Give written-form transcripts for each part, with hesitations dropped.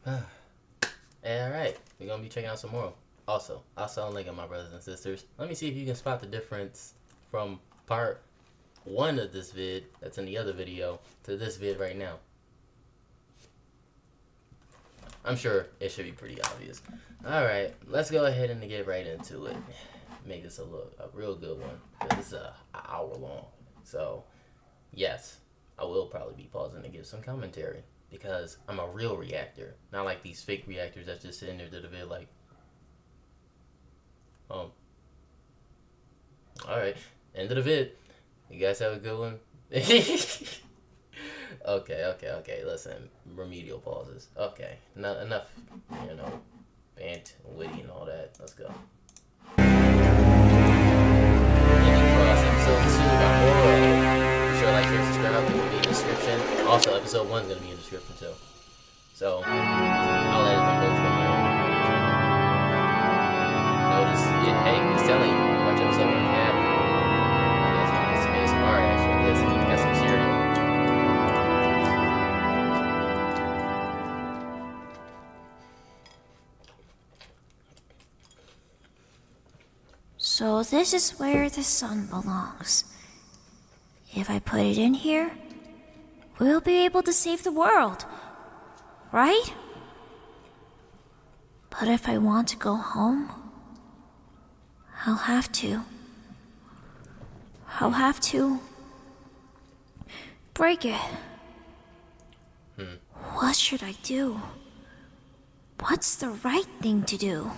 Alright, we're gonna be checking out some more. Also, I'll sound like my brothers and sisters. Let me see if you can spot the difference from part 1 of this vid, that's in the other video, to this vid right now. I'm sure it should be pretty obvious. Alright, let's go ahead and get right into it. Make this a real good one. This is an hour long. So, yes, I will probably be pausing to give some commentary. Because I'm a real reactor. Not like these fake reactors that's just sitting there to the vid like... Alright, end of the vid. You guys have a good one? Okay, listen. Remedial pauses. Okay, enough, bant, witty and all that. Let's go. Cross episode 2 by MORO. Be sure to like, share, subscribe. It will be in the description. Also, episode 1 is going to be in the description too. So, I'll edit them both from there. Notice, hey, he's telling you, watch episode 1 if you haven't. That's going to be some ASMR action. This and got some cereal. So this is where the sun belongs. If I put it in here, we'll be able to save the world, right? But if I want to go home, I'll have to break it. What should I do? What's the right thing to do?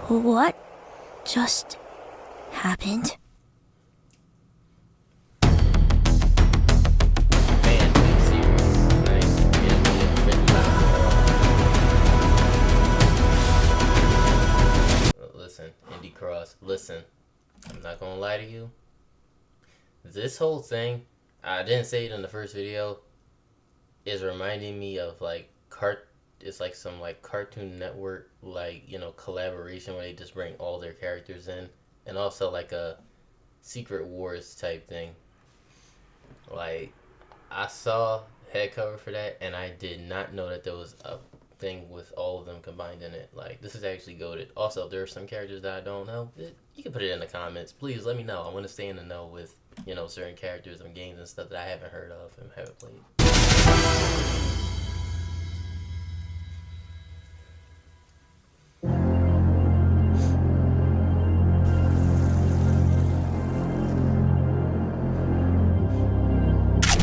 What just happened? Man, serious. Nice. Listen, Indie Cross, listen. I'm not gonna lie to you. This whole thing, I didn't say it in the first video, is reminding me of it's like some Cartoon Network collaboration where they just bring all their characters in, and also like a Secret Wars type thing. Like, I saw head cover for that and I did not know that there was a thing with all of them combined in it. Like, this is actually goated. Also, if there are some characters that I don't know, you can put it in the comments. Please let me know. I want to stay in the know with certain characters and games and stuff that I haven't heard of and haven't played.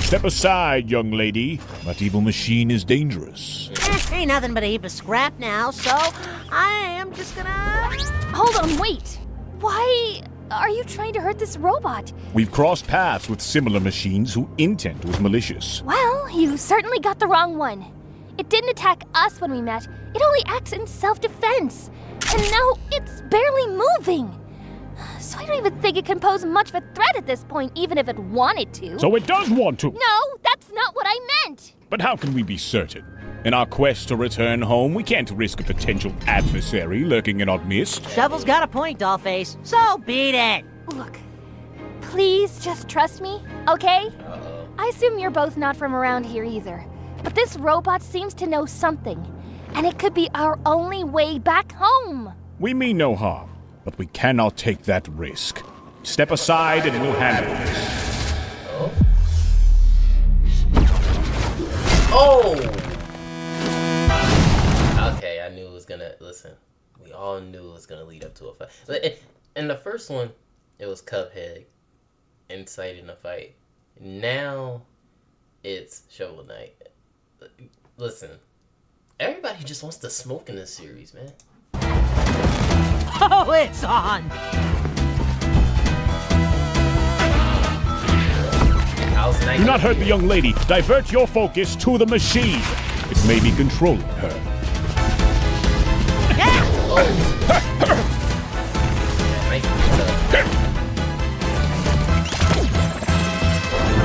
Step aside, young lady. That evil machine is dangerous. Ain't nothing but a heap of scrap now, so I am just gonna... Hold on, wait! Why are you trying to hurt this robot? We've crossed paths with similar machines whose intent was malicious. Well, you certainly got the wrong one. It didn't attack us when we met. It only acts in self-defense. And now it's barely moving. So I don't even think it can pose much of a threat at this point, even if it wanted to. So it does want to? No, that's not what I meant! But how can we be certain? In our quest to return home, we can't risk a potential adversary lurking in our midst. Shovel's got a point, Dollface, so beat it! Look, please just trust me, okay? Uh-oh. I assume you're both not from around here either. But this robot seems to know something, and it could be our only way back home. We mean no harm, but we cannot take that risk. Step aside and we'll handle this. Oh! Okay, I knew it was gonna... Listen, we all knew it was gonna lead up to a fight. In the first one, it was Cuphead inciting a fight. Now, it's Shovel Knight. Listen, everybody just wants to smoke in this series, man. Oh, it's on! Do not hurt the young lady. Divert your focus to the machine. It may be controlling her.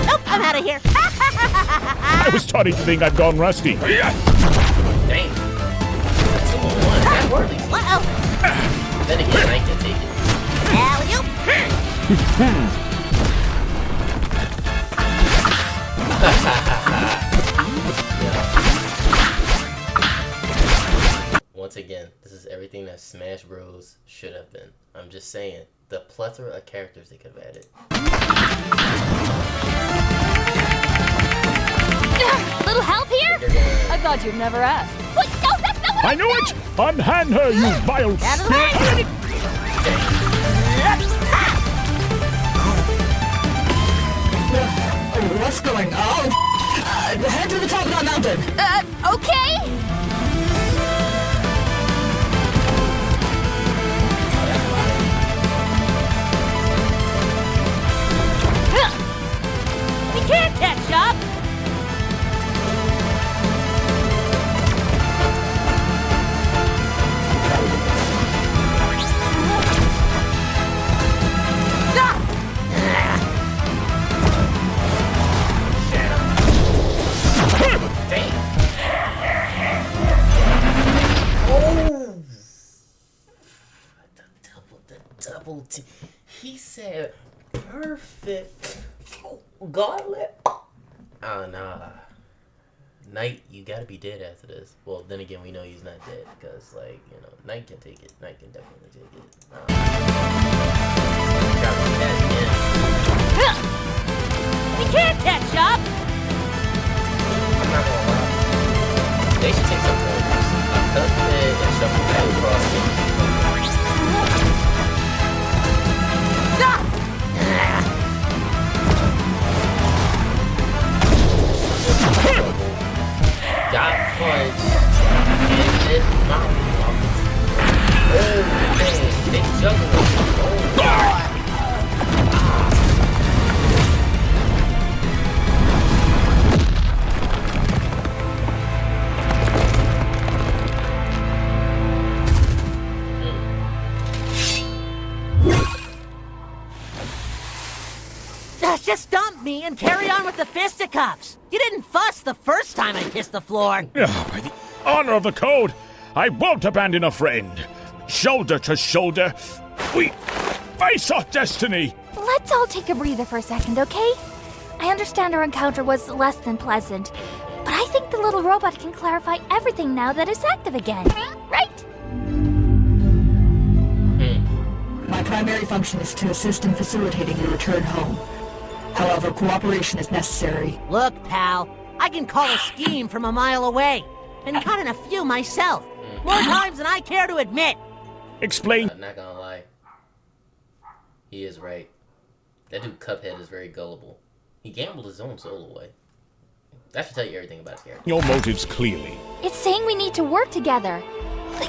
Nope, I'm out of here. I was starting to think I'd gone rusty. Damn. Once again, this is everything that Smash Bros. Should have been. I'm just saying, the plethora of characters they could have added. Little help here? I thought you'd never ask. Wait, no, that's not what I knew it! Unhand her, you vile spirit! What's going on? Head to the top of that mountain. Okay. We can't catch up! Double T. He said perfect gauntlet. Oh, nah. Knight, you gotta be dead after this. Well, then again, we know he's not dead because, like, you know, Knight can take it. Knight can definitely take it. Gotta be that again. We can't catch up! I'm not gonna lie. They should take some pointers. Cut it and shuffle that across the got punched and then mounted off. Oh man, they juggled. Oh god. Just dump me and carry on with the fisticuffs. You didn't fuss the first time I kissed the floor. By the honor of the code, I won't abandon a friend. Shoulder to shoulder, we face our destiny. Let's all take a breather for a second, okay? I understand our encounter was less than pleasant, but I think the little robot can clarify everything now that it's active again. Right? My primary function is to assist in facilitating your return home. However, cooperation is necessary. Look, pal, I can call a scheme from a mile away, and cut in a few myself. More times than I care to admit. Explain. I'm not gonna lie. He is right. That dude Cuphead is very gullible. He gambled his own soul away. That should tell you everything about his character. Your motives clearly. It's saying we need to work together,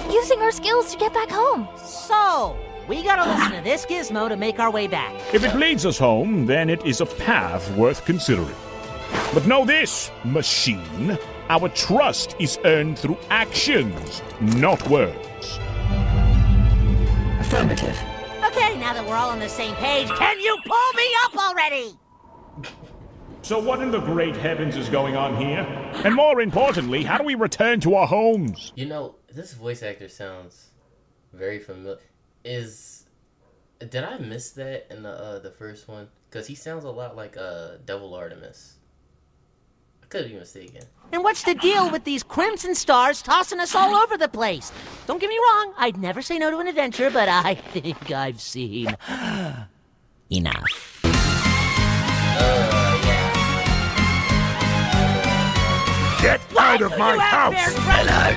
using our skills to get back home. So, we gotta listen to this gizmo to make our way back. If it leads us home, then it is a path worth considering. But know this, machine. Our trust is earned through actions, not words. Affirmative. Okay, now that we're all on the same page, can you pull me up already? So what in the great heavens is going on here? And more importantly, how do we return to our homes? You know, this voice actor sounds very familiar. Did I miss that in the first one? Because he sounds a lot like Devil Artemis. I could be mistaken. And what's the deal with these crimson stars tossing us all over the place? Don't get me wrong, I'd never say no to an adventure, but I think I've seen enough. Get out of my house! Hello!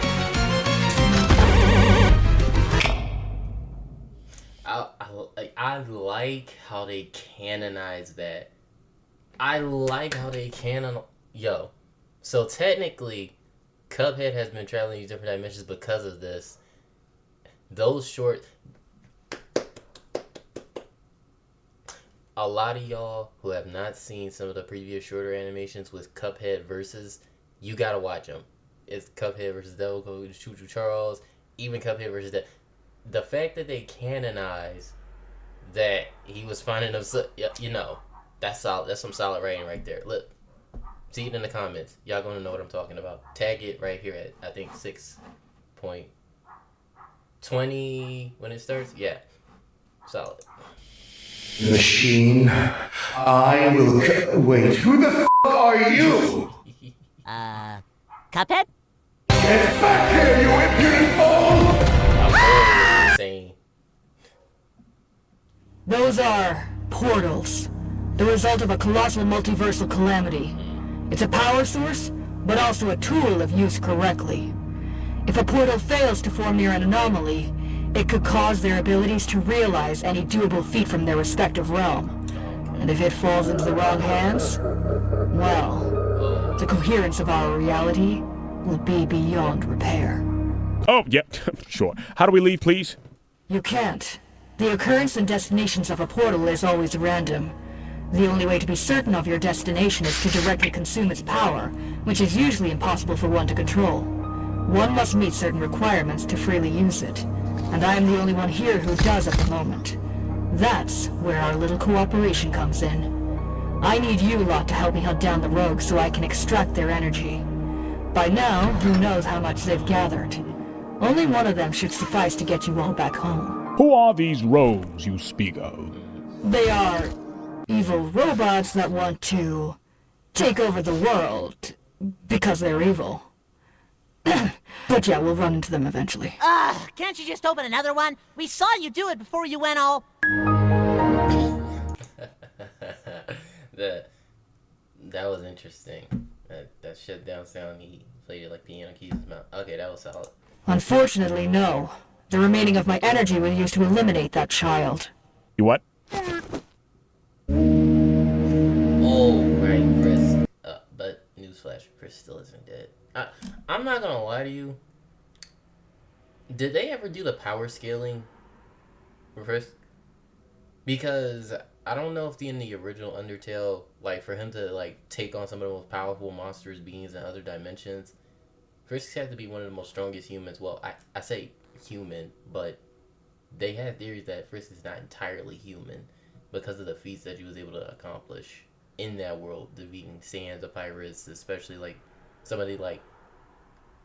I like how they canonize that. I like how they Yo. So technically, Cuphead has been traveling these different dimensions because of this. Those short... A lot of y'all who have not seen some of the previous shorter animations with Cuphead versus, you gotta watch them. It's Cuphead versus Devil Coach, Choo Choo Charles, even Cuphead versus that. The fact that they canonize that he was finding himself, you know, that's solid. That's some solid writing right there. Look, see it in the comments. Y'all gonna know what I'm talking about. Tag it right here at, I think, 6.20 when it starts. Yeah, solid. Machine, I will. Wait, who the f are you? Cuphead? Get back here, you impudent fool! Insane. Those are portals, the result of a colossal multiversal calamity. It's a power source, but also a tool if used correctly. If a portal fails to form near an anomaly, it could cause their abilities to realize any doable feat from their respective realm. And if it falls into the wrong hands, well, the coherence of our reality will be beyond repair. Oh, yep, sure. How do we leave, please? You can't. The occurrence and destinations of a portal is always random. The only way to be certain of your destination is to directly consume its power, which is usually impossible for one to control. One must meet certain requirements to freely use it, and I am the only one here who does at the moment. That's where our little cooperation comes in. I need you lot to help me hunt down the rogues so I can extract their energy. By now, who knows how much they've gathered. Only one of them should suffice to get you all back home. Who are these rogues you speak of? They are evil robots that want to take over the world because they're evil. But yeah, we'll run into them eventually. Can't you just open another one? We saw you do it before you went all... That was interesting. That shutdown sound, he played it like piano keys in his mouth. Okay, that was solid. Unfortunately, no. The remaining of my energy was used to eliminate that child. You what? Oh, right, Chris. But newsflash, Chris still isn't dead. I'm not gonna lie to you. Did they ever do the power scaling for Frisk? Because I don't know if in the original Undertale, like, for him to, like, take on some of the most powerful monsters, beings in other dimensions, Frisk had to be one of the most strongest humans. Well, I say human, but they had theories that Frisk is not entirely human because of the feats that he was able to accomplish in that world, defeating Sans, the pirates, especially, like, somebody like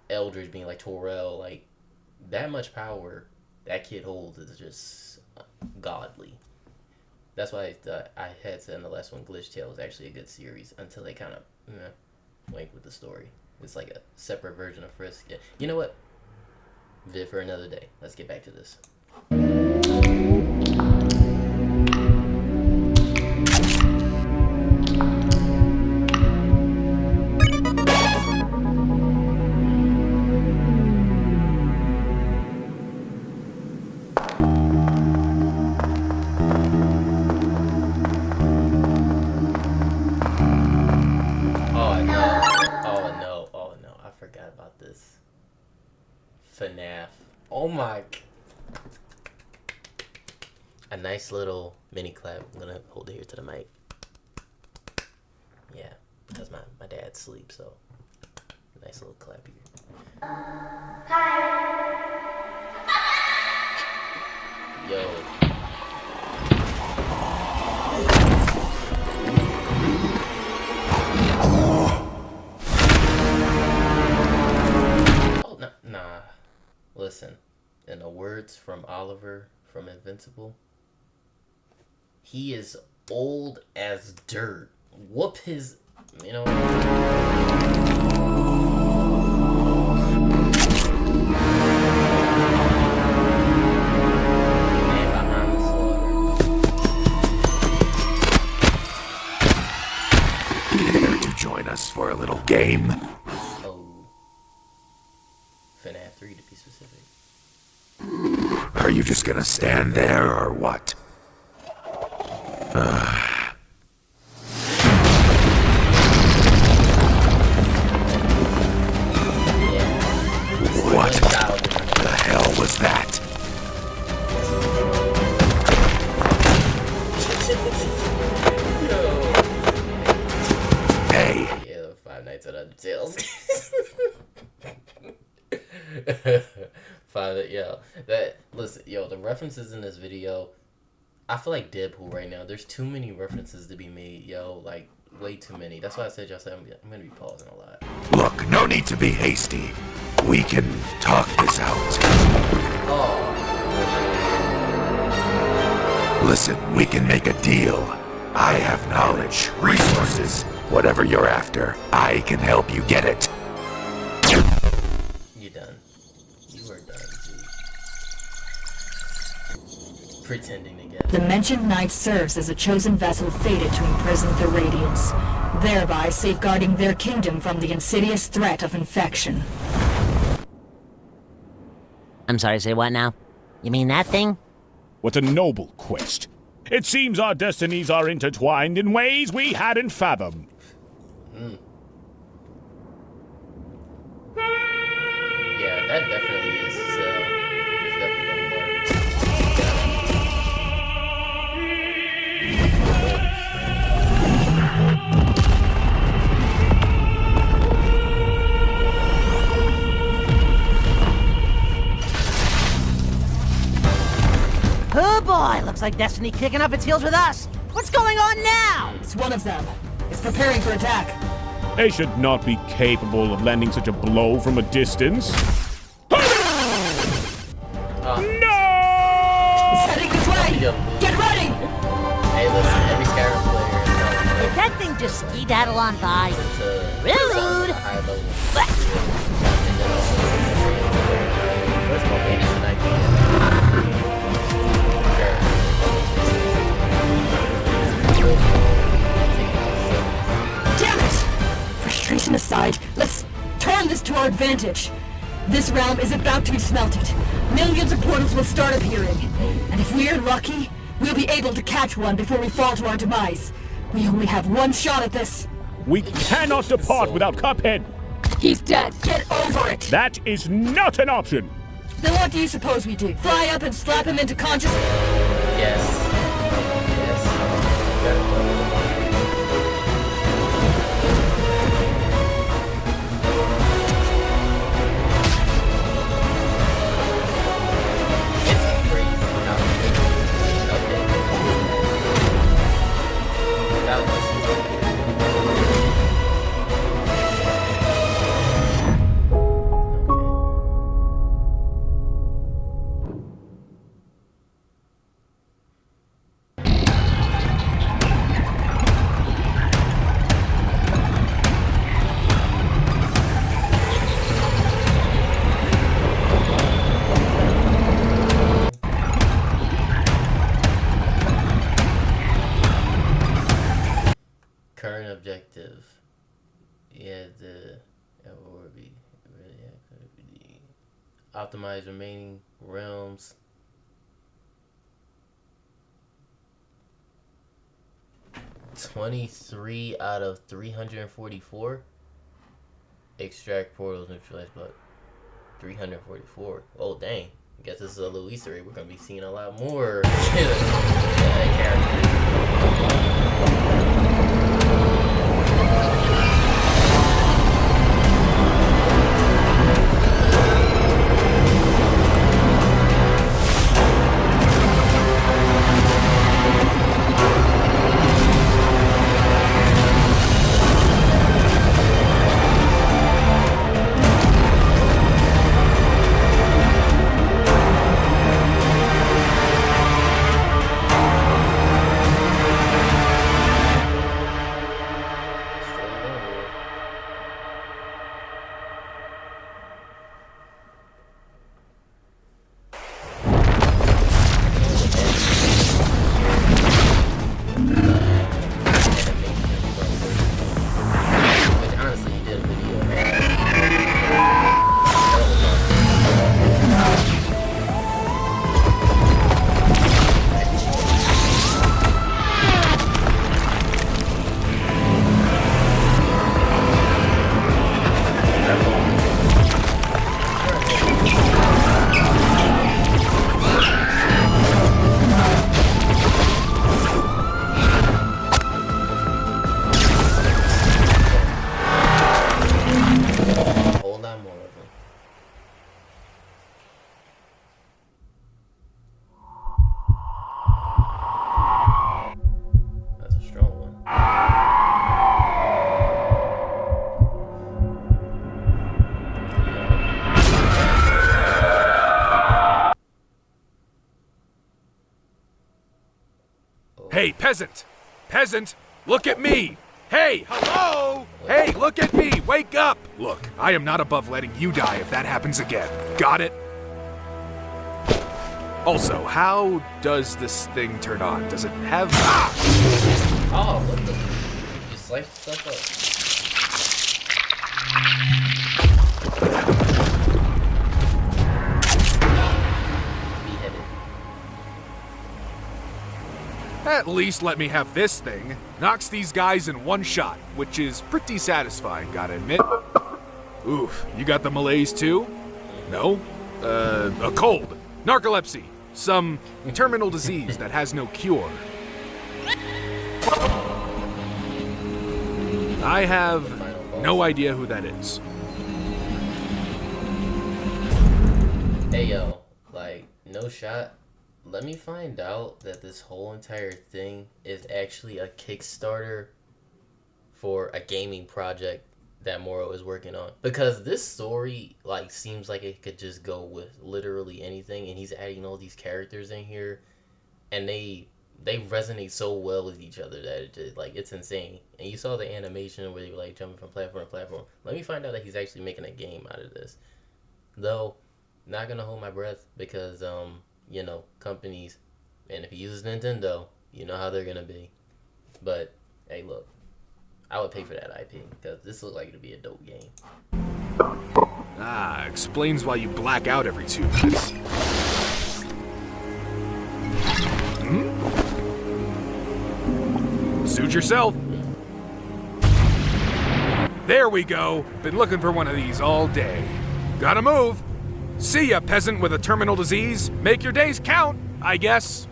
Eldridge being like Torel, like, that much power that kid holds is just godly. That's why I had said in the last one, Glitch Tale was actually a good series until they kind of went with the story. It's like a separate version of Frisk. Yeah. You know what? Vid for another day. Let's get back to this. FNAF. Oh my. A nice little mini clap. I'm gonna hold it here to the mic. Yeah, because my dad's asleep, so nice little clap here. Yo. Nah. Listen, in the words from Oliver from Invincible, he is old as dirt. Whoop his, you know. Man behind the slaughter. Care to join us for a little game? FNAF 3 to be specific. Are you just gonna stand there or what? What the hell was that? Hey. Yeah, Five Nights at Undertale's. The references in this video, I feel like Deadpool right now. There's too many references to be made, yo, like way too many. That's why I said, I'm gonna be pausing a lot. Look, no need to be hasty. We can talk this out. Oh. Listen, we can make a deal. I have knowledge, resources, whatever you're after. I can help you get it. You done. You are done, dude. Pretending to get The mentioned knight serves as a chosen vessel fated to imprison the Radiants, thereby safeguarding their kingdom from the insidious threat of infection. I'm sorry, say what now? You mean that thing? What a noble quest. It seems our destinies are intertwined in ways we hadn't fathomed. Yeah, that definitely is. So, it's definitely gonna Oh boy, looks like Destiny kicking up its heels with us. What's going on now? It's one of them. It's preparing for attack. They should not be capable of landing such a blow from a distance. No! It's heading this way! Get ready! Hey, listen, every Skyrim player Did that thing just ski-daddle on by? to Rude! a high level. But First of all, maybe it's an idea. Damn it! Frustration aside, let's turn this to our advantage. This realm is about to be smelted. Millions of portals will start appearing. And if we're lucky, we'll be able to catch one before we fall to our demise. We only have one shot at this. We cannot depart without Cuphead. He's dead. Get over it! That is not an option. Then what do you suppose we do? Fly up and slap him into consciousness? Yes. It's crazy how without listening to it. Current objective. Yeah, what would be really optimize remaining realms. $23 out of 344. Extract portals, neutralize but 344. Oh dang. I guess this is a little Easter egg. We're gonna be seeing a lot more characters. Peasant! Peasant! Look at me! Hey, hello! Hey, look at me! Wake up! Look, I am not above letting you die if that happens again. Got it? Also, how does this thing turn on? Does it have... Ah! Oh, what the... You sliced stuff up. Beheaded. At least let me have this thing. Knocks these guys in one shot, which is pretty satisfying, gotta admit. Oof, you got the malaise too? No? A cold. Narcolepsy. Some terminal disease that has no cure. I have no idea who that is. Hey yo, like, no shot. Let me find out that this whole entire thing is actually a Kickstarter for a gaming project that MORO is working on. Because this story, like, seems like it could just go with literally anything, and he's adding all these characters in here, and they resonate so well with each other that it just, like, it's insane. And you saw the animation where they were, like, jumping from platform to platform. Let me find out that he's actually making a game out of this. Though, not gonna hold my breath because, you know, companies, and if he uses Nintendo, you know how they're gonna be. But, hey, look. I would pay for that IP, because this looks like it'd be a dope game. Ah, explains why you black out every 2 minutes. Suit yourself. There we go. Been looking for one of these all day. Gotta move. See ya, peasant with a terminal disease. Make your days count, I guess.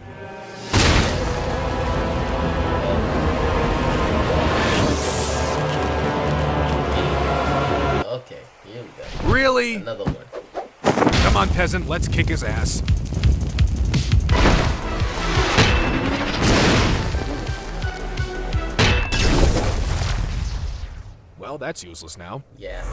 Okay, here we go. Really? Another one. Come on, peasant, let's kick his ass. Well, that's useless now. Yeah.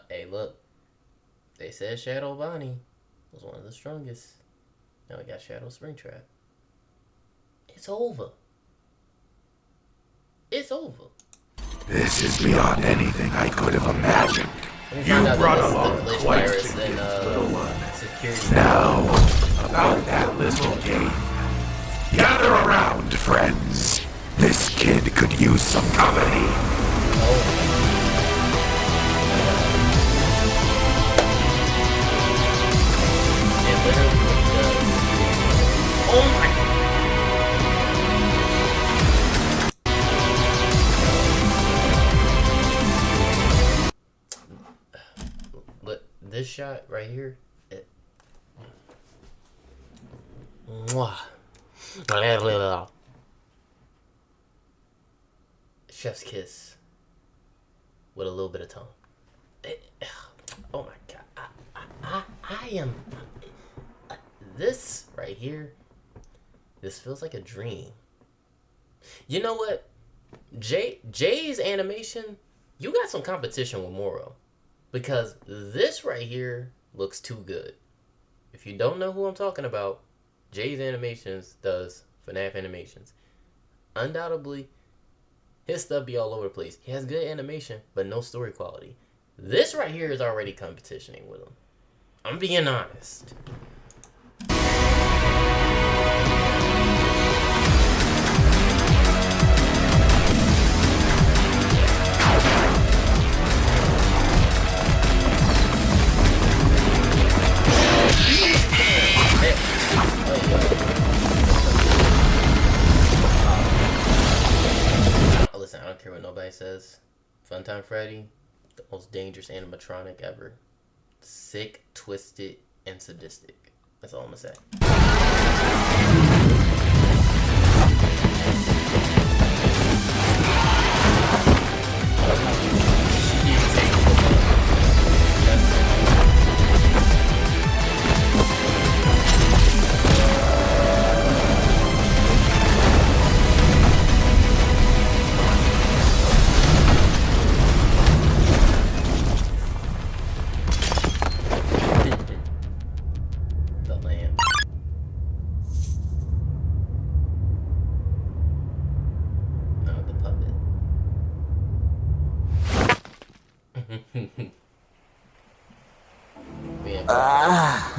Hey, look. They said Shadow Bonnie was one of the strongest. Now we got Shadow Springtrap. It's over. It's over. This is beyond anything I could have imagined. You brought along the glitch quite virus the and little one. security. Now, about that little game. Gather around, friends. This kid could use some company. It literally does. Oh my. Look, this shot right here. Mwah. Chef's kiss with a little bit of tongue. Oh my god. I am. This right here. This feels like a dream. You know what? Jay's animation, you got some competition with MORO. Because this right here looks too good. If you don't know who I'm talking about, Jay's Animations does FNAF animations. Undoubtedly, his stuff be all over the place. He has good animation, but no story quality. This right here is already competitioning with him. I'm being honest. Listen, I don't care what nobody says. Funtime Freddy, the most dangerous animatronic ever. Sick, twisted, and sadistic. That's all I'm gonna say. The lamb. No, the puppet.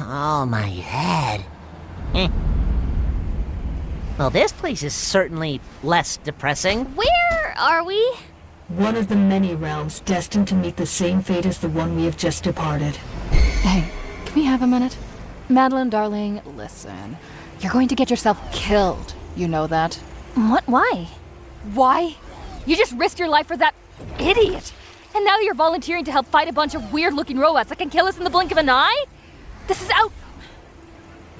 Oh, my head. Well, this place is certainly less depressing. Where are we? One of the many realms destined to meet the same fate as the one we have just departed. Hey, can we have a minute? Madeline, darling, listen. You're going to get yourself killed. You know that? What? Why? Why? You just risked your life for that idiot. And now you're volunteering to help fight a bunch of weird-looking robots that can kill us in the blink of an eye? This is out.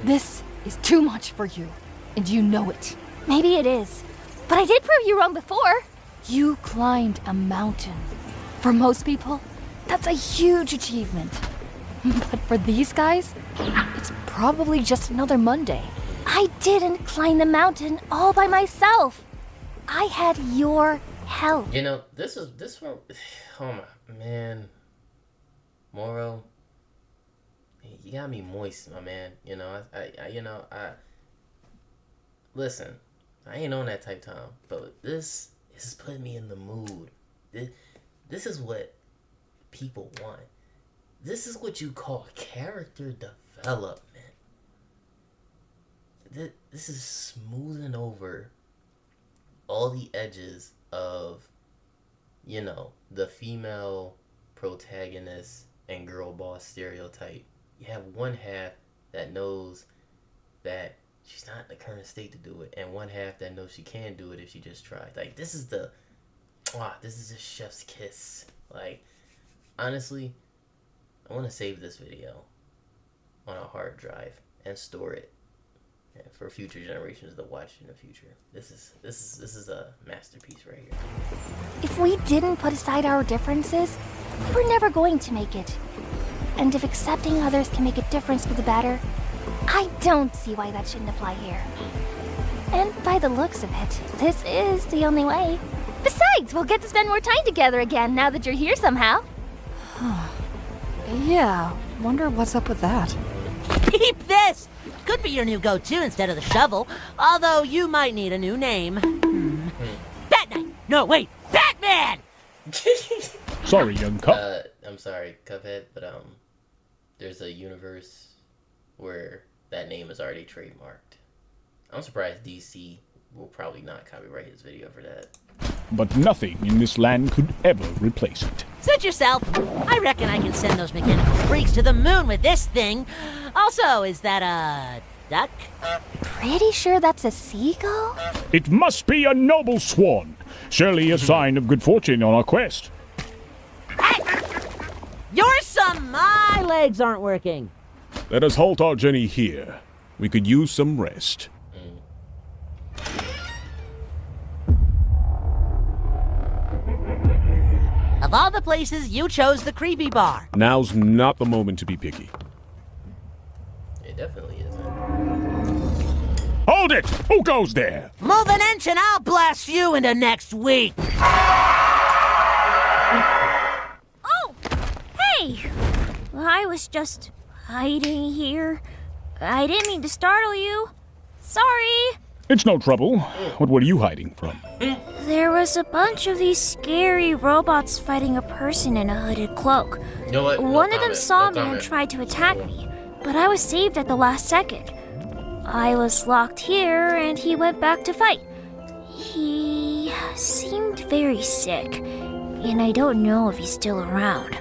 This is too much for you. And you know it. Maybe it is. But I did prove you wrong before. You climbed a mountain. For most people, that's a huge achievement. But for these guys, it's probably just another Monday. I didn't climb the mountain all by myself. I had your help. You know, this one. Oh my man, Moro, you got me moist, my man. You know, I listen. I ain't on that type time, but this is putting me in the mood. This is what people want. This is what you call character development. This is smoothing over all the edges of, you know, the female protagonist and girl boss stereotype. You have one half that knows that she's not in the current state to do it, and one half that knows she can do it if she just tries. Like, this is the chef's kiss. Like, honestly, I want to save this video on a hard drive and store it for future generations to watch in the future. This is a masterpiece right here. If we didn't put aside our differences, we were never going to make it. And if accepting others can make a difference for the better, I don't see why that shouldn't apply here. And by the looks of it, this is the only way. Besides, we'll get to spend more time together again now that you're here somehow. Yeah, wonder what's up with that. Keep this! Could be your new go-to instead of the shovel, although you might need a new name. Bat Knight! No, wait! Batman! Sorry, young cub. I'm sorry, Cuphead, but there's a universe where that name is already trademarked. I'm surprised DC will probably not copyright his video for that. But nothing in this land could ever replace it. Suit yourself. I reckon I can send those mechanical freaks to the moon with this thing. Also, is that a duck? Pretty sure that's a seagull? It must be a noble swan. Surely a sign of good fortune on our quest. Hey! You're some... My legs aren't working. Let us halt our journey here. We could use some rest. Of all the places, you chose the creepy bar. Now's not the moment to be picky. It definitely isn't. Hold it! Who goes there? Move an inch and I'll blast you into next week. Oh! Hey! I was just hiding here. I didn't mean to startle you. Sorry. It's no trouble. What were you hiding from? There was a bunch of these scary robots fighting a person in a hooded cloak. You know what? One of them saw me and tried to attack me, but I was saved at the last second. I was locked here and he went back to fight. He seemed very sick, and I don't know if he's still around.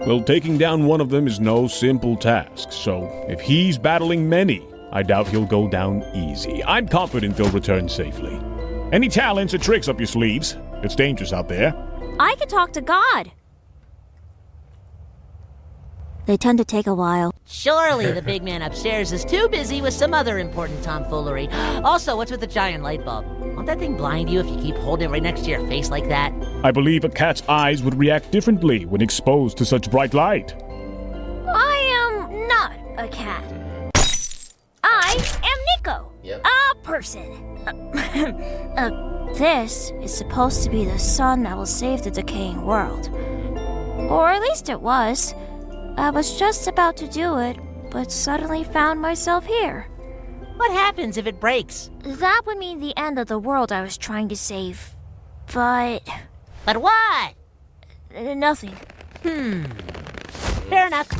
Well, taking down one of them is no simple task, so if he's battling many, I doubt he'll go down easy. I'm confident they'll return safely. Any talents or tricks up your sleeves? It's dangerous out there. I could talk to God. They tend to take a while. Surely the big man upstairs is too busy with some other important tomfoolery. Also, what's with the giant light bulb? Won't that thing blind you if you keep holding it right next to your face like that? I believe a cat's eyes would react differently when exposed to such bright light. I am not a cat. I am Nico. Yep. A person. This is supposed to be the sun that will save the decaying world. Or at least it was. I was just about to do it, but suddenly found myself here. What happens if it breaks? That would mean the end of the world I was trying to save. But what? Nothing. Fair enough.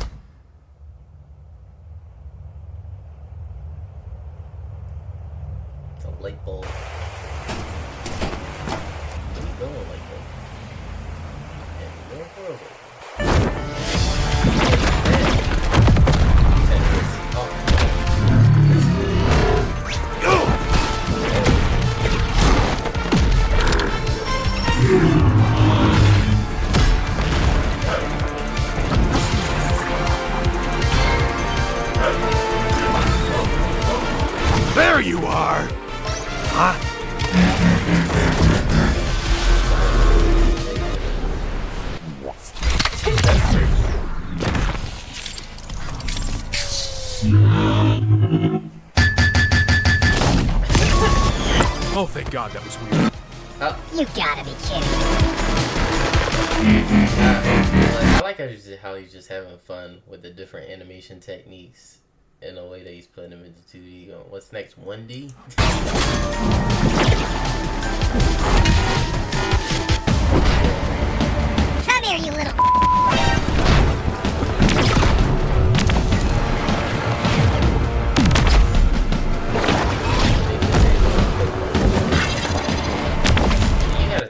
It's a light bulb. Where you going, light bulb? And more horrible. There you are! Huh? Oh, thank God, that was weird. You gotta be kidding. I like how he's just having fun with the different animation techniques in a way that he's putting them into 2D. What's next? 1D? Come here, you little.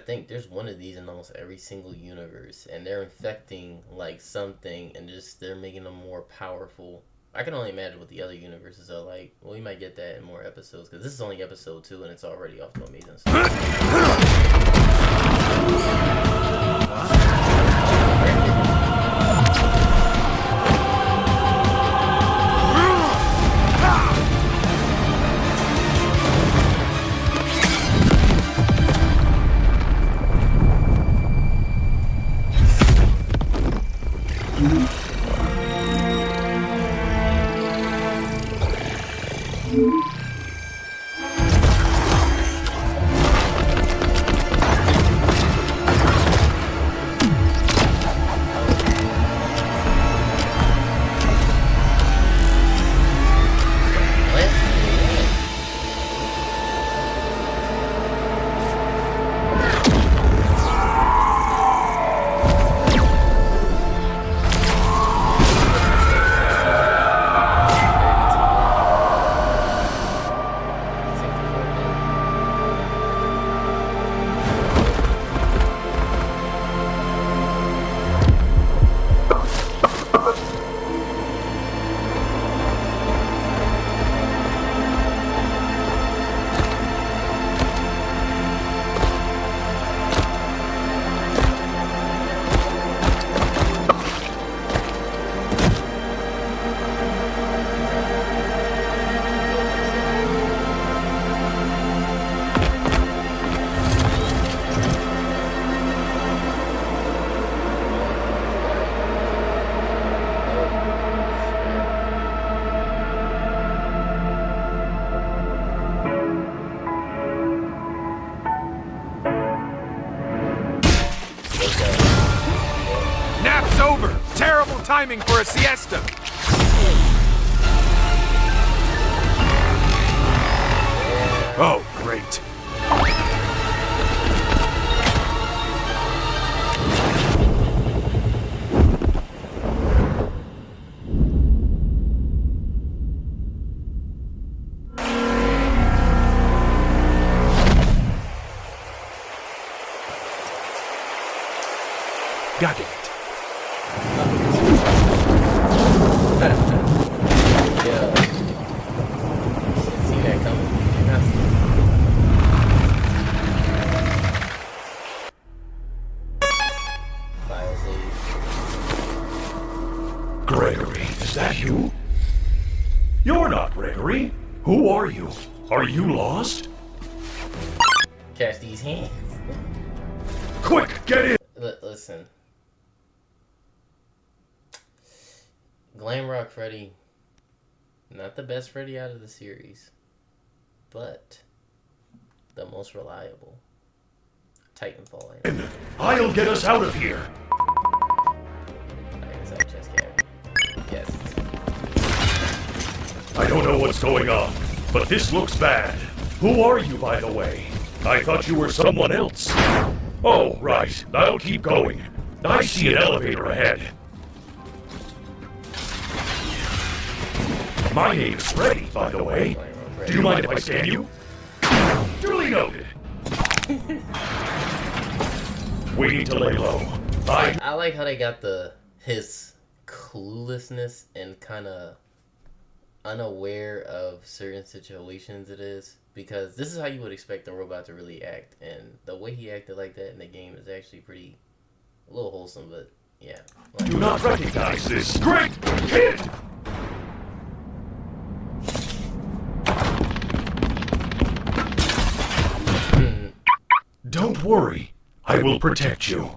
Think there's one of these in almost every single universe, and they're infecting like something, and just they're making them more powerful. I can only imagine what the other universes are like. Well, we might get that in more episodes, because this is only episode 2 and it's already off to amazing stuff. Nap's over! Terrible timing for a siesta! Oh, great. God damn it. Yeah. See that coming. Gregory, is that you? You're not Gregory. Who are you? Are you lost? Catch these hands. Quick, get in! Listen. Glamrock Freddy, not the best Freddy out of the series, but the most reliable. Titanfall. I'll get us out of here. Yes. I don't know what's going on, but this looks bad. Who are you, by the way? I thought you were someone else. Oh, right. I'll keep going. I see an elevator ahead. My name is Freddy, by the way. Do you mind if I scan you? Duly noted. We need to lay low. I like how they got his cluelessness and kind of unaware of certain situations it is, because this is how you would expect the robot to really act, and the way he acted like that in the game is actually pretty a little wholesome, but yeah. Do not recognize this great kid! Don't worry, I will protect you.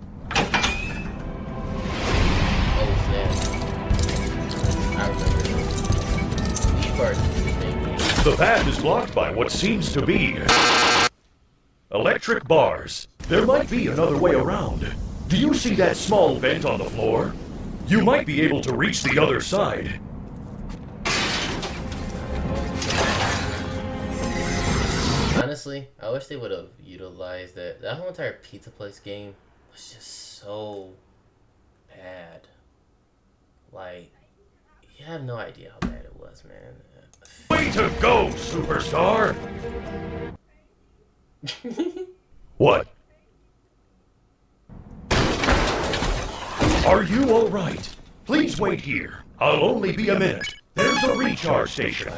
The path is blocked by what seems to be electric bars. There might be another way around. Do you see that small vent on the floor? You might be able to reach the other side. Honestly, I wish they would have utilized that. That whole entire Pizza Place game was just so bad. Like, you have no idea how bad it was, man. Way to go, superstar! What? Are you alright? Please wait here. I'll only be a minute. There's a recharge station.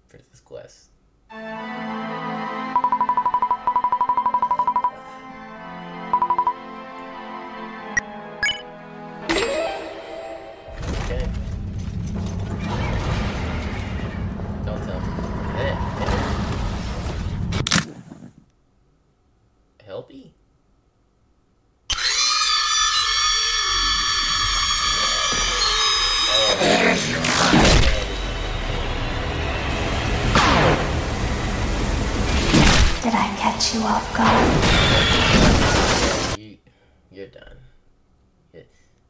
For this quest. Helpy? Did I catch you off guard? You're done.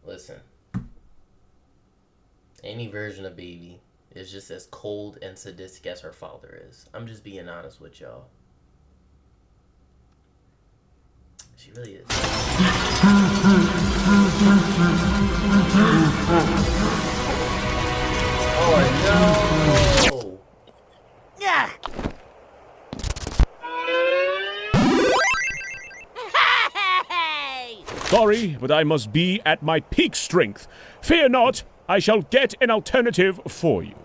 Listen. Any version of Baby is just as cold and sadistic as her father is. I'm just being honest with y'all. She really is. Oh no! Yeah. Sorry, but I must be at my peak strength. Fear not, I shall get an alternative for you.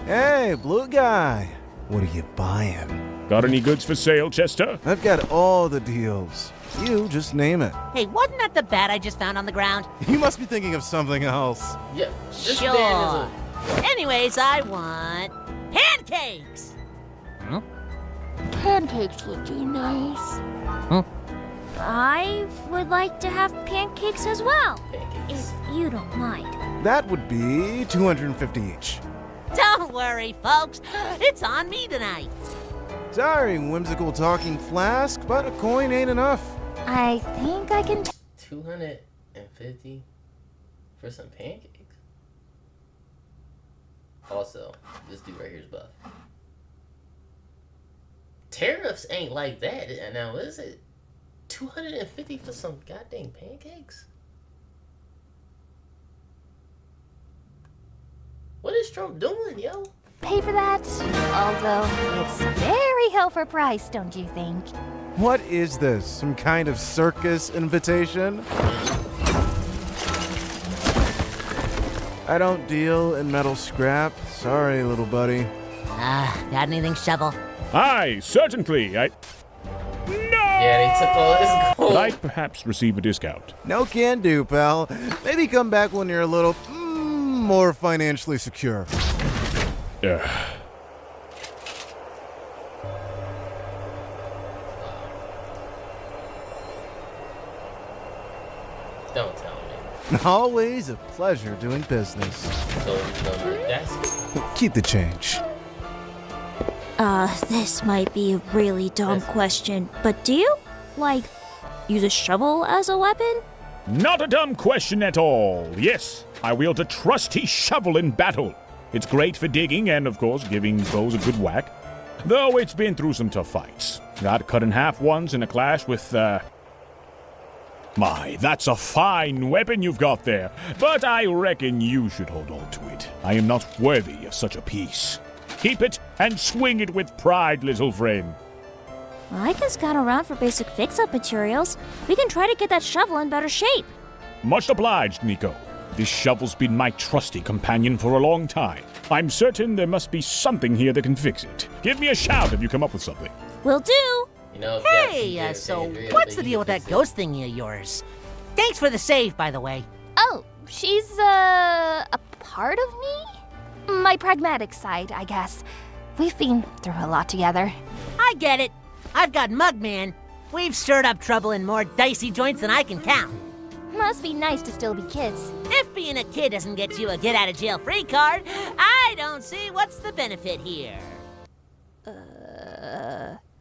Hey, blue guy. What are you buying? Got any goods for sale, Chester? I've got all the deals. You just name it. Hey, wasn't that the bat I just found on the ground? You must be thinking of something else. Yeah, sure. Anyways, I want pancakes. Huh? Pancakes would be nice. Huh? I would like to have pancakes as well, if you don't mind. That would be 250 each. Don't worry, folks. It's on me tonight. Sorry, whimsical talking flask, but a coin ain't enough. I think I can... 250 for some pancakes? Also, this dude right here is buff. Tariffs ain't like that. Now, what is it? 250 for some goddamn pancakes? What is Trump doing, yo? Pay for that? Although, it's very hell for price, don't you think? What is this? Some kind of circus invitation? I don't deal in metal scrap. Sorry, little buddy. Got anything, Shovel? Aye, certainly. No! Yeah, they took all his gold. I'd perhaps receive a discount. No can do, pal. Maybe come back when you're a little more financially secure. Ugh. Don't tell me. Always a pleasure doing business. So it's on your desk? Keep the change. This might be a really dumb question, but do you, use a shovel as a weapon? Not a dumb question at all. Yes, I wield a trusty shovel in battle. It's great for digging and, of course, giving foes a good whack. Though it's been through some tough fights. Got cut in half once in a clash with, My, that's a fine weapon you've got there, but I reckon you should hold on to it. I am not worthy of such a piece. Keep it and swing it with pride, little friend. I can scout around for basic fix-up materials. We can try to get that shovel in better shape. Much obliged, Nico. This shovel's been my trusty companion for a long time. I'm certain there must be something here that can fix it. Give me a shout if you come up with something. Will do. You know, Hey, so what's the deal with that ghost thingy of yours? Thanks for the save, by the way. Oh, she's, a part of me? My pragmatic side, I guess. We've been through a lot together. I get it. I've got Mugman. We've stirred up trouble in more dicey joints than I can count. Must be nice to still be kids. If being a kid doesn't get you a get-out-of-jail-free card, I don't see what's the benefit here.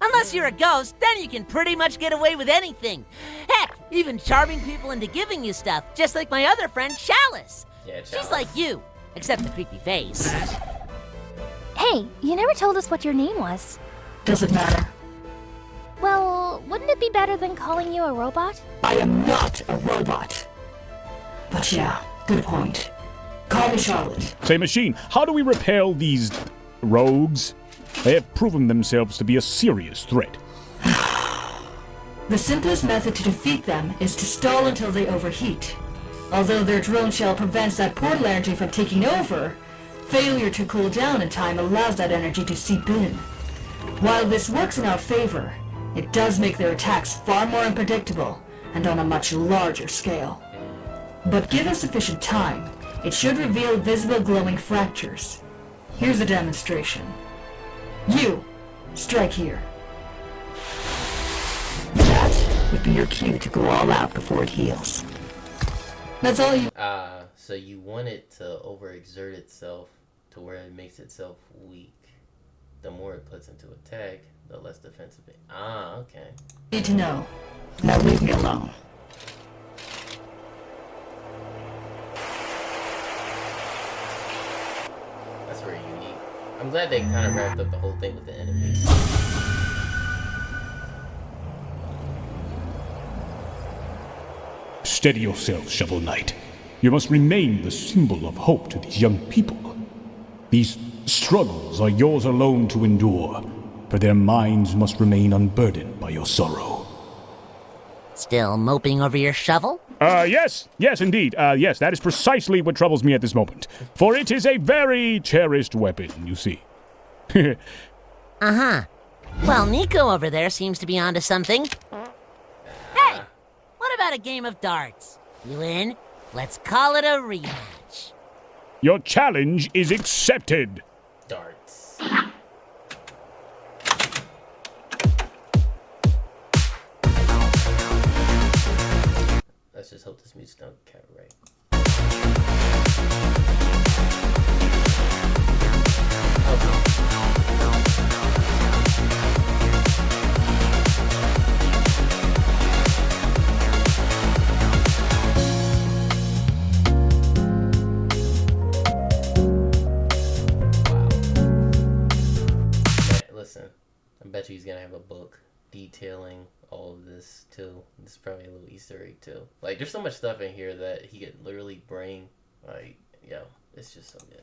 Unless you're a ghost, then you can pretty much get away with anything. Heck, even charming people into giving you stuff, just like my other friend, Chalice. Yeah, Chalice. She's like you, except the creepy face. Hey, you never told us what your name was. Doesn't matter. Well, wouldn't it be better than calling you a robot? I am not a robot. But yeah, good point. Call me Charlotte. Say, Machine, how do we repel these rogues? They have proven themselves to be a serious threat. The simplest method to defeat them is to stall until they overheat. Although their drone shell prevents that portal energy from taking over, failure to cool down in time allows that energy to seep in. While this works in our favor, it does make their attacks far more unpredictable and on a much larger scale. But given sufficient time, it should reveal visible glowing fractures. Here's a demonstration. You, strike here. That would be your cue to go all out before it heals. That's all you... So you want it to overexert itself to where it makes itself weak. The more it puts into attack, the less defensive it... okay. Need to know. Now leave me alone. That's very unique. I'm glad they kind of wrapped up the whole thing with the enemies. Steady yourself, Shovel Knight. You must remain the symbol of hope to these young people. These struggles are yours alone to endure, for their minds must remain unburdened by your sorrow. Still moping over your shovel? Yes, indeed. Yes, that is precisely what troubles me at this moment. For it is a very cherished weapon, you see. Uh-huh. Well, Nico over there seems to be onto something. Hey! What about a game of darts? You in? Let's call it a rematch. Your challenge is accepted. Darts. Let's just hope this music don't cut right. Listen, I bet you he's gonna have a book detailing all of this too. This is probably a little Easter egg too. Like, there's so much stuff in here that he could literally bring. Like, yo, it's just so good.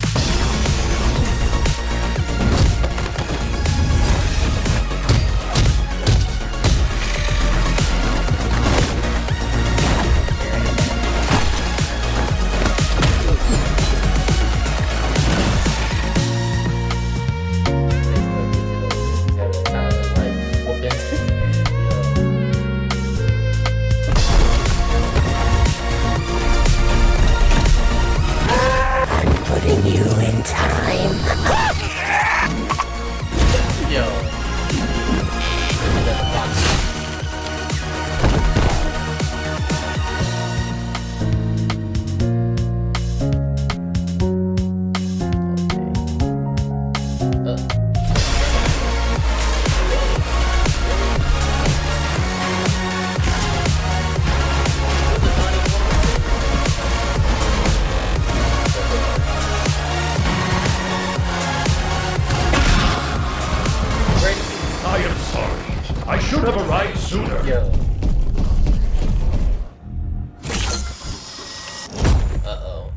sorry. I should have arrived sooner. Yo. Uh-oh.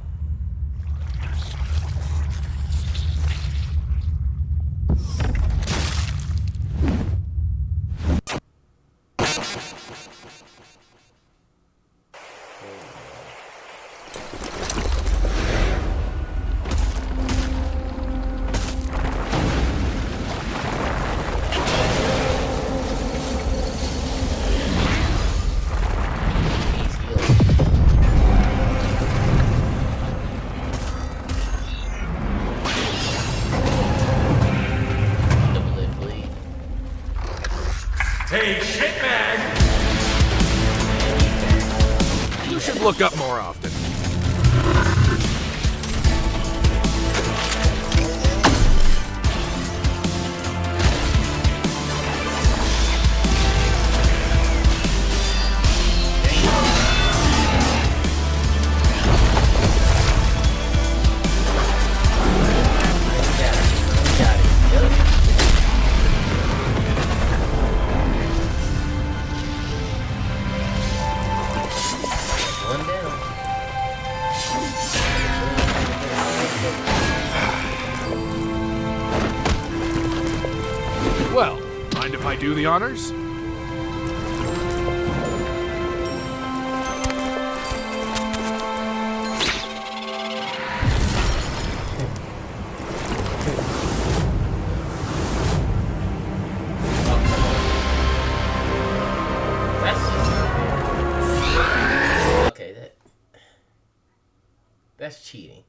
Hey, shitbag! You should look up more often. One down. Well, mind if I do the honors? Okay, that's cheating.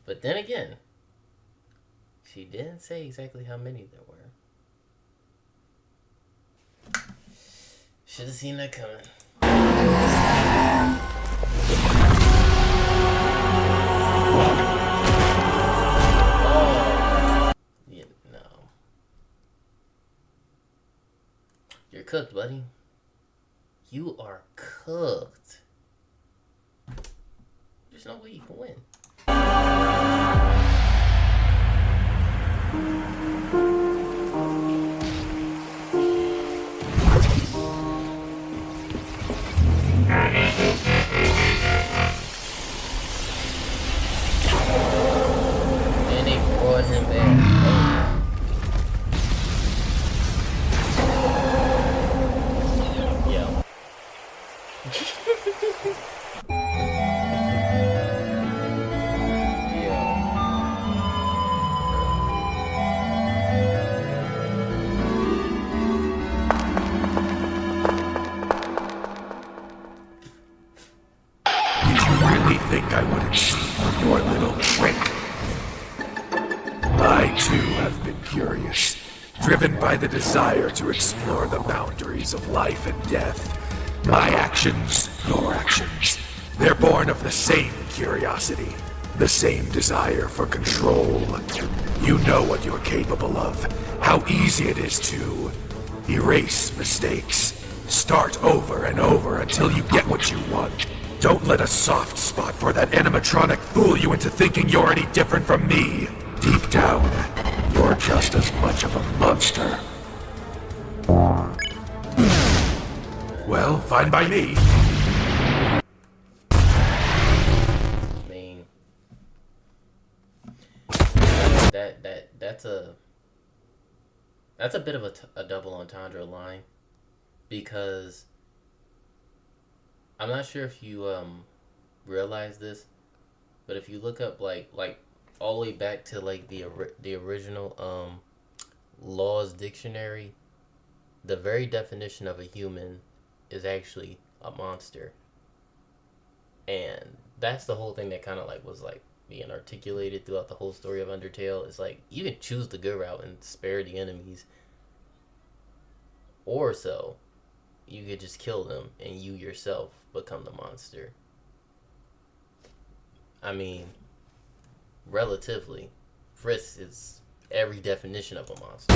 But then again, she didn't say exactly how many there were. Should have seen that coming. Oh. Yeah, no. You're cooked, buddy. You are cooked. There's no way you can win. And they brought him back. Yo. Think I wouldn't see through your little trick? I too have been curious, driven by the desire to explore the boundaries of life and death. My actions, your actions, they're born of the same curiosity, the same desire for control. You know what you're capable of, how easy it is to erase mistakes, start over and over until you get what you want. Don't let a soft spot for that animatronic fool you into thinking you're any different from me. Deep down, you're just as much of a monster. Well, fine by me. I mean, that's a bit of a double entendre line, because I'm not sure if you realize this, but if you look up like all the way back to like the original Laws Dictionary, the very definition of a human is actually a monster. And that's the whole thing that kind of like was like being articulated throughout the whole story of Undertale. It's like you can choose the good route and spare the enemies, or so you could just kill them and you yourself become the monster. I mean, relatively, Frisk is every definition of a monster.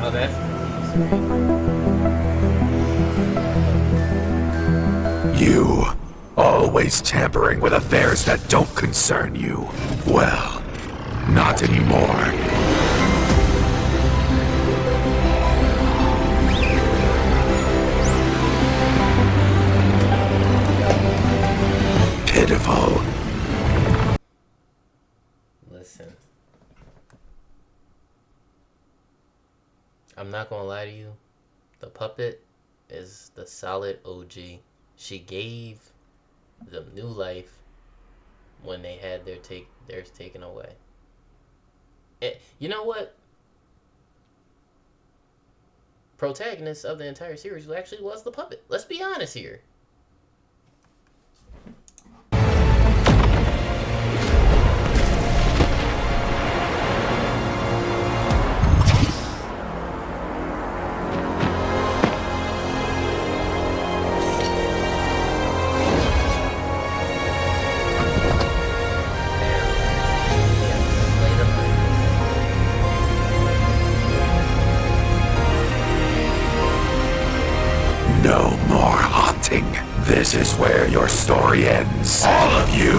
Oh, that's. You, always tampering with affairs that don't concern you. Well, not anymore. Pitiful. Listen. I'm not gonna lie to you. The puppet is the solid OG. She gave them new life when they had theirs taken away. You know what? Protagonist of the entire series actually was the puppet. Let's be honest here. No more haunting. This is where your story ends. All of you.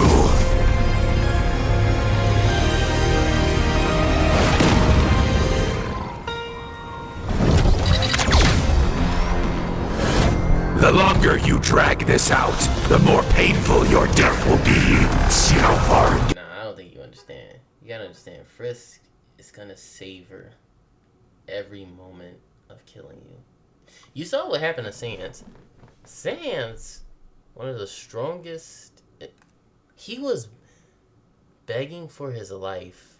The longer you drag this out, the more painful your death will be. Silver. Nah, I don't think you understand. You gotta understand, Frisk is gonna savor every moment of killing you. You saw what happened to Sans. Sans, one of the strongest... He was begging for his life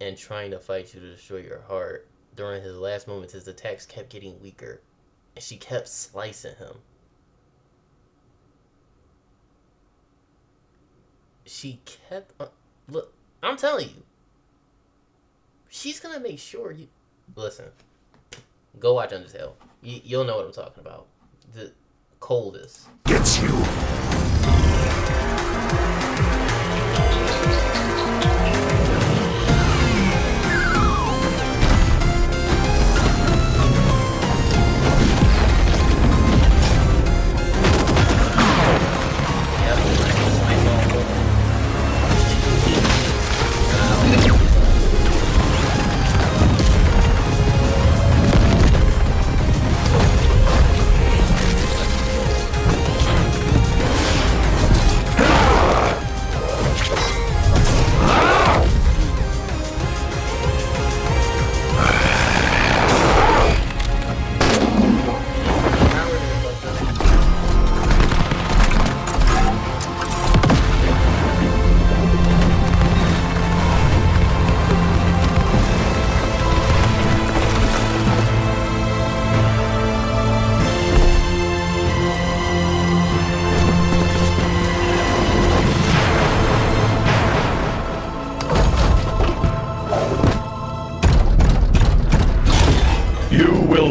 and trying to fight you to destroy your heart. During his last moments, his attacks kept getting weaker. And she kept slicing him. She kept... look, I'm telling you. She's gonna make sure you... Listen. Go watch Undertale. You'll know what I'm talking about. The coldest. Gets you.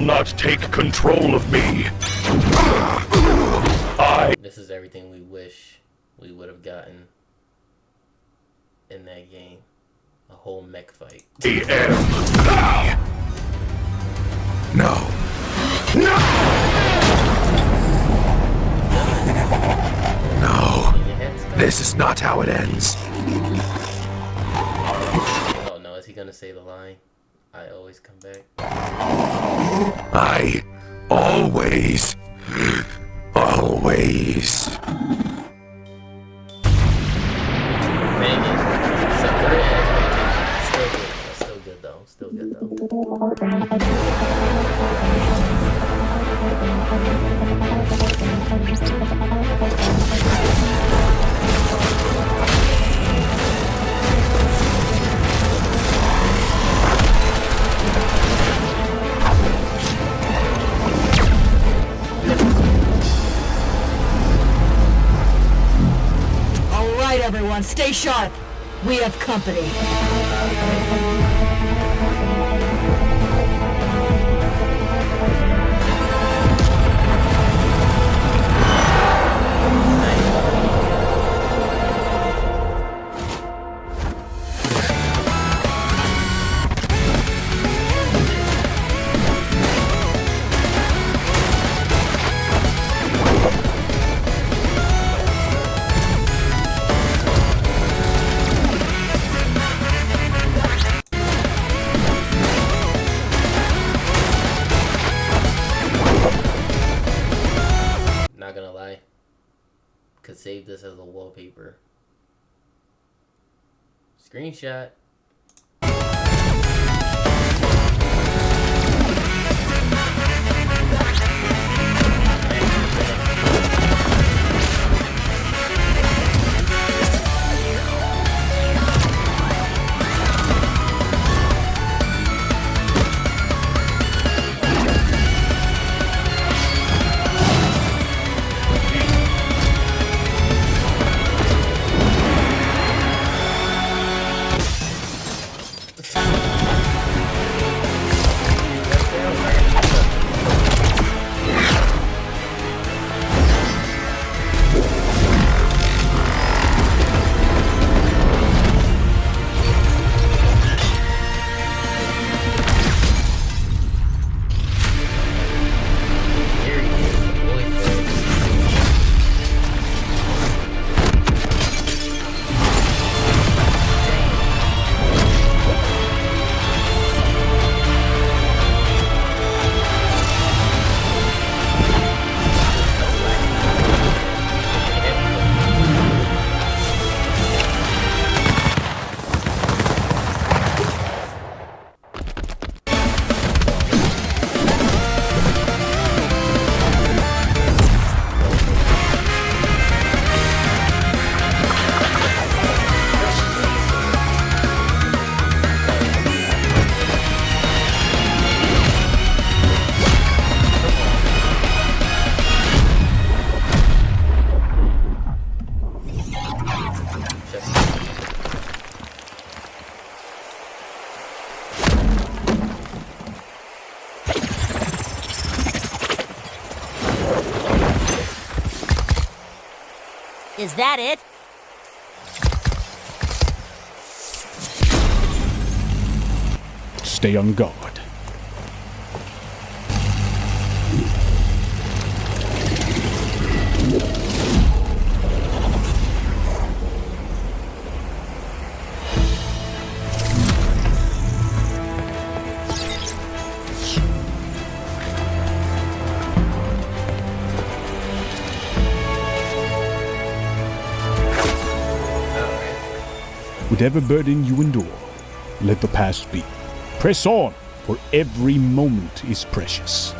Not take control of me. This is everything we wish we would have gotten in that game. A whole mech fight. No. No! No. This is not how it ends. Oh no, is he gonna say the line? I always come back. I always. Dang it. So very expectations. Still good though. Still good though. Alright, everyone, stay sharp. We have company. could save this as a wallpaper. Screenshot. Is that it? Stay on guard. Whatever burden you endure, let the past be. Press on, for every moment is precious.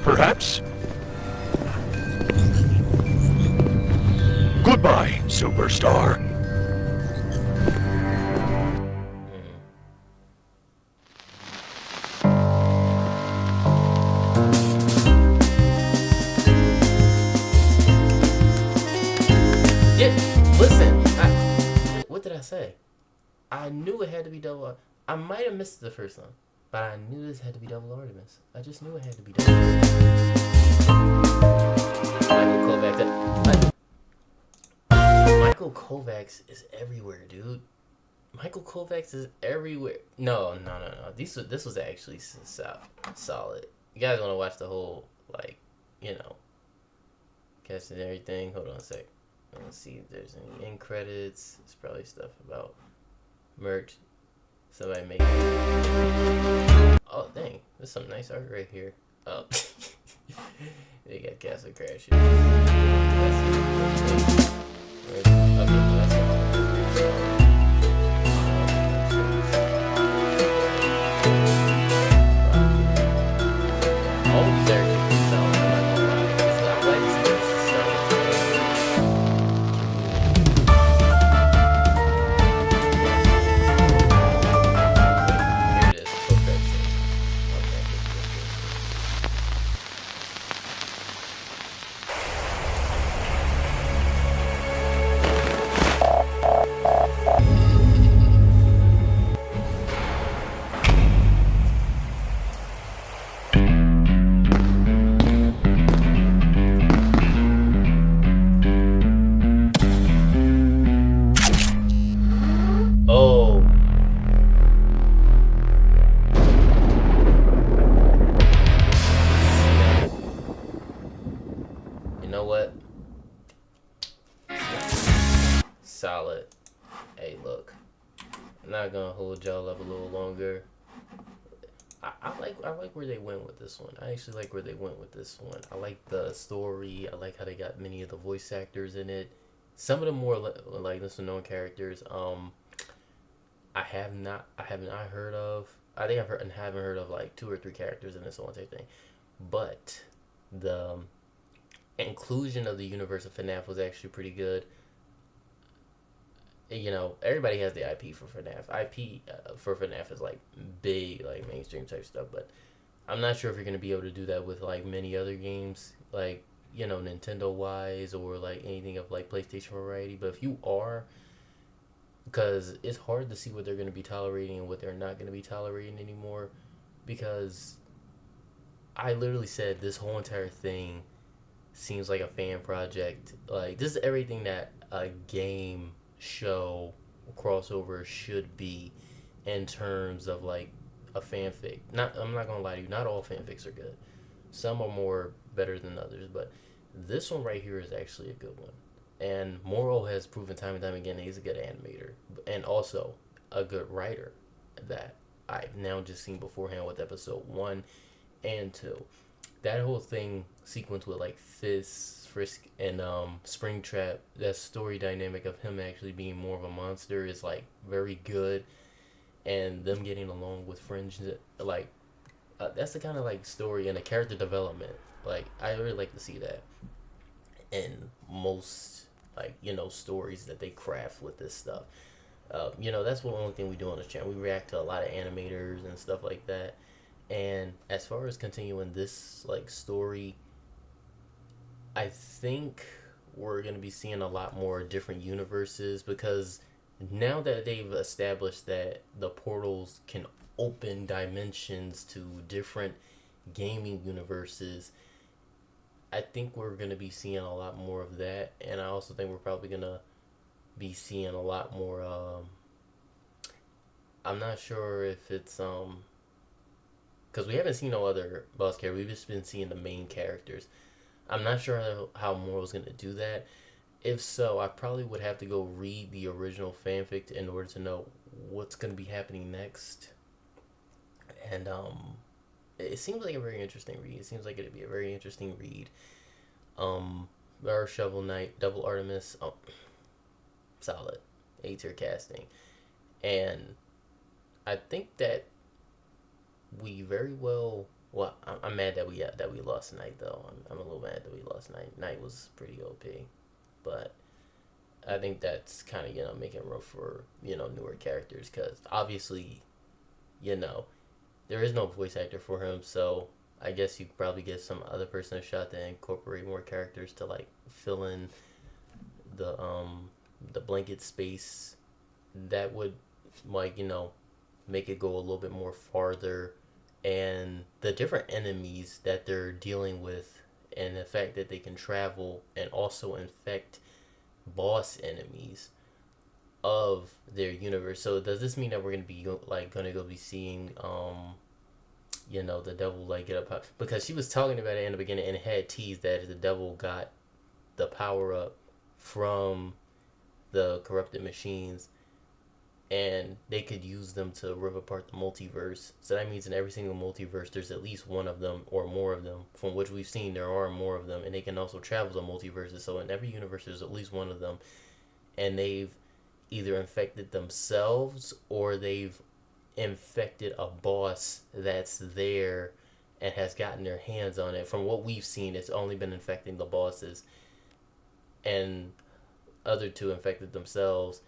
Perhaps? Goodbye, superstar. Yeah, listen. What did I say? I knew it had to be double R. I might have missed the first one, but I knew this had to be double Artemis. I just knew it had to be double Artemis. Michael Kovacs is everywhere, dude. Michael Kovacs is everywhere. No. This was actually solid. You guys want to watch the whole, like, you know, cast and everything? Hold on a sec. Let's see if there's any end credits. It's probably stuff about merch. Somebody make it. Oh, dang. There's some nice art right here. Oh. They got Castle Crashes. Oh, there. Hey, look, I'm not gonna hold y'all up a little longer. I like where they went with this one. I actually like where they went with this one. I like the story. I like how they got many of the voice actors in it. Some of the more like lesser known characters. I have not heard of. I think haven't heard of like 2 or 3 characters in this whole entire thing, but the inclusion of the universe of FNAF was actually pretty good. You know, everybody has the IP for FNAF. IP for FNAF is like big, like mainstream type stuff, but I'm not sure if you're gonna be able to do that with like many other games, like you know, Nintendo wise or like anything of like PlayStation variety. But if you are, because it's hard to see what they're gonna be tolerating and what they're not gonna be tolerating anymore, because I literally said this whole entire thing seems like a fan project. Like this is everything that a game show crossover should be in terms of like a fanfic. Not I'm not gonna lie to you, not all fanfics are good. Some are more better than others, but this one right here is actually a good one. And MORO has proven time and time again that he's a good animator and also a good writer that I've now just seen beforehand with episode 1 and 2. That whole thing sequence with like Fizz, Frisk, and Springtrap, that story dynamic of him actually being more of a monster is like very good, and them getting along with Fringe, like that's the kind of like story and the character development. Like I really like to see that in most like you know stories that they craft with this stuff. You know that's the only thing we do on this channel. We react to a lot of animators and stuff like that. And as far as continuing this like story, I think we're gonna be seeing a lot more different universes because now that they've established that the portals can open dimensions to different gaming universes, I think we're gonna be seeing a lot more of that, and I also think we're probably gonna be seeing a lot more. I'm not sure if it's because we haven't seen no other boss character. We've just been seeing the main characters. I'm not sure how Moro's going to do that. If so, I probably would have to go read the original fanfic in order to know what's going to be happening next. And it seems like a very interesting read. It seems like it'd be a very interesting read. Our Shovel Knight, Double Artemis, solid. A-tier casting. And I think that we very well. Well, I'm mad that we lost Knight though. I'm a little mad that we lost Knight. Knight was pretty OP, but I think that's kind of making room for newer characters because obviously, there is no voice actor for him. So I guess you could probably get some other person a shot to incorporate more characters to like fill in the blanket space. That would make it go a little bit more farther. And the different enemies that they're dealing with and the fact that they can travel and also infect boss enemies of their universe. So does this mean that we're going to go be seeing the devil like get up, because she was talking about it in the beginning and it had teased that the devil got the power up from the corrupted machines and they could use them to rip apart the multiverse. So that means in every single multiverse, there's at least one of them or more of them. From which we've seen, there are more of them, and they can also travel to multiverses. So in every universe, there's at least one of them, and they've either infected themselves or they've infected a boss that's there and has gotten their hands on it. From what we've seen, it's only been infecting the bosses, and other two infected themselves.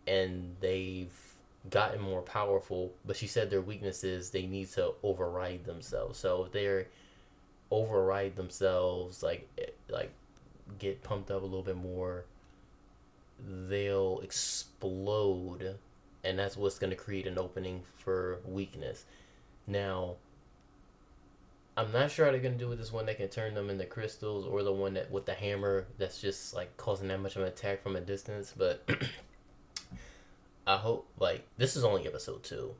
And they've gotten more powerful, but she said their weakness is they need to override themselves. So if they override themselves, like get pumped up a little bit more, they'll explode, and that's what's going to create an opening for weakness. Now, I'm not sure how they're going to do with this one that can turn them into crystals, or the one that with the hammer that's just like causing that much of an attack from a distance, but I hope, this is only episode 2.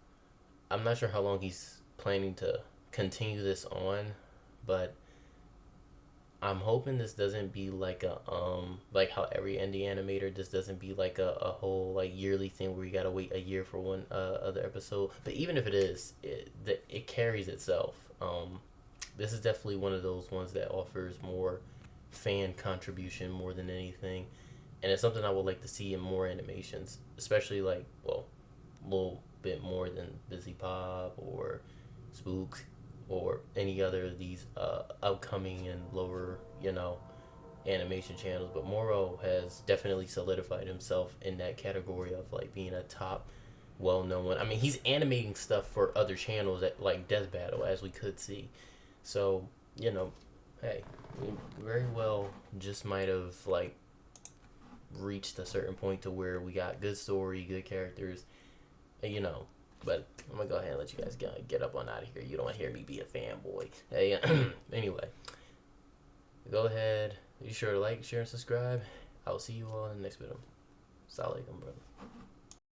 I'm not sure how long he's planning to continue this on, but I'm hoping this doesn't be like a like how every indie animator, this doesn't be like a whole like yearly thing where you gotta wait a year for one other episode. But even if it is, it carries itself. This is definitely one of those ones that offers more fan contribution more than anything, and it's something I would like to see in more animations, especially like, well, a little bit more than Busy Pop or Spooks or any other of these upcoming and lower, animation channels. But Moro has definitely solidified himself in that category of like being a top well-known one. I mean, he's animating stuff for other channels at like Death Battle, as we could see. So, hey, we very well just might have like reached a certain point to where we got good story, good characters, but I'm gonna go ahead and let you guys get up on out of here. You don't want to hear me be a fanboy. Hey, anyway, go ahead, be sure to like, share, and subscribe. I will see you all in the next video. Assalamu alaikum, brother.